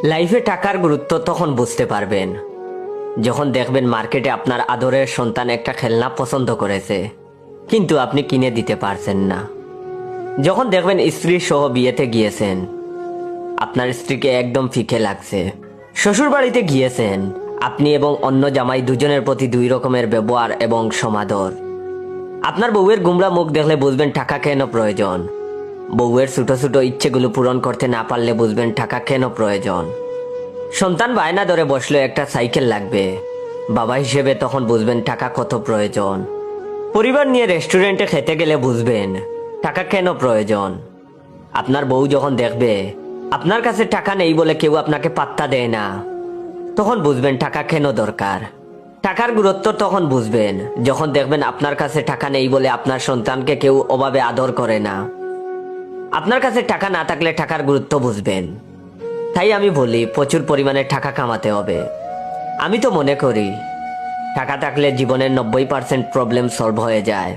লাইফে টাকার গুরুত্ব তখন বুঝতে পারবেন যখন দেখবেন মার্কেটে আপনার আদরের সন্তান একটা খেলনা পছন্দ করেছে, কিন্তু আপনি কিনে দিতে পারছেন না। যখন দেখবেন স্ত্রী সহ বিয়েতে গিয়েছেন, আপনার স্ত্রীকে একদম ফিকে লাগছে। শ্বশুর বাড়িতে গিয়েছেন, আপনি এবং অন্য জামাই দুজনের প্রতি দুই রকমের ব্যবহার এবং সমাদর। আপনার বউয়ের গুমরা মুখ দেখলে বুঝবেন টাকা কেন প্রয়োজন। বউয়ের ছোট ছোট ইচ্ছেগুলো পূরণ করতে না পারলে বুঝবেন টাকা কেন প্রয়োজন। সন্তান বায়না ধরে বসলে একটা সাইকেল লাগবে, বাবা হিসেবে তখন বুঝবেন টাকা কত প্রয়োজন। পরিবার নিয়ে রেস্টুরেন্টে খেতে গেলে বুঝবেন টাকা কেন প্রয়োজন। আপনার বউ যখন দেখবে আপনার কাছে টাকা নেই বলে কেউ আপনাকে পাত্তা দেয় না, তখন বুঝবেন টাকা কেন দরকার। টাকার গুরুত্ব তখন বুঝবেন যখন দেখবেন আপনার কাছে টাকা নেই বলে আপনার সন্তানকে কেউ অভাবে আদর করে না। আপনার কাছে টাকা না থাকলে টাকার গুরুত্ব বুঝবেন। তাই আমি বলি প্রচুর পরিমাণে টাকা কামাতে হবে। আমি তো মনে করি টাকা থাকলে জীবনের 90% প্রবলেম সলভ হয়ে যায়।